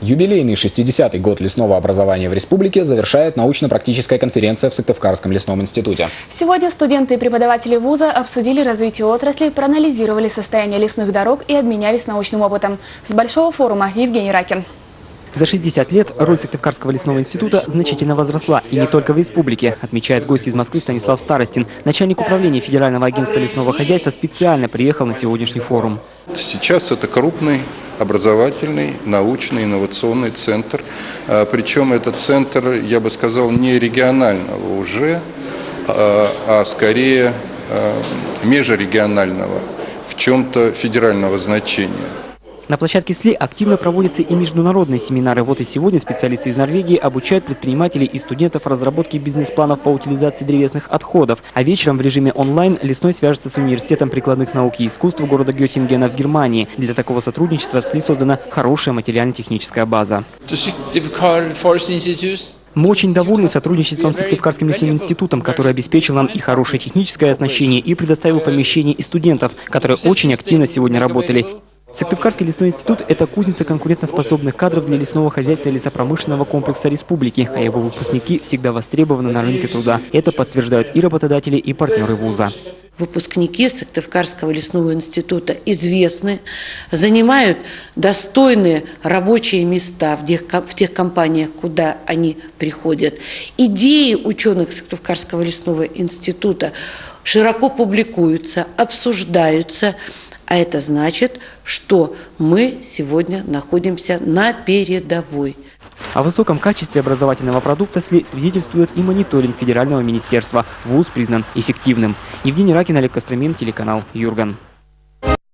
Юбилейный 60-й год лесного образования в республике завершает научно-практическая конференция в Сыктывкарском лесном институте. Сегодня студенты и преподаватели вуза обсудили развитие отрасли, проанализировали состояние лесных дорог и обменялись научным опытом. С большого форума Евгений Ракин. За 60 лет роль Сыктывкарского лесного института значительно возросла. И не только в республике, отмечает гость из Москвы Станислав Старостин. Начальник управления Федерального агентства лесного хозяйства специально приехал на сегодняшний форум. Сейчас это крупный образовательный, научный, инновационный центр. Причем этот центр, я бы сказал, не регионального уже, а скорее межрегионального, в чем-то федерального значения. На площадке СЛИ активно проводятся и международные семинары. Вот и сегодня специалисты из Норвегии обучают предпринимателей и студентов разработке бизнес-планов по утилизации древесных отходов. А вечером в режиме онлайн Лесной свяжется с Университетом прикладных наук и искусств города Геттингена в Германии. Для такого сотрудничества в СЛИ создана хорошая материально-техническая база. Мы очень довольны сотрудничеством с Сыктывкарским лесным институтом, который обеспечил нам и хорошее техническое оснащение, и предоставил помещения и студентов, которые очень активно сегодня работали. Сыктывкарский лесной институт – это кузница конкурентоспособных кадров для лесного хозяйства и лесопромышленного комплекса республики, а его выпускники всегда востребованы на рынке труда. Это подтверждают и работодатели, и партнеры вуза. Выпускники Сыктывкарского лесного института известны, занимают достойные рабочие места в тех компаниях, куда они приходят. Идеи ученых Сыктывкарского лесного института широко публикуются, обсуждаются. А это значит, что мы сегодня находимся на передовой. О высоком качестве образовательного продукта СЛИ свидетельствует и мониторинг Федерального министерства. Вуз признан эффективным. Евгений Ракин, Олег Костромин, телеканал Юрган.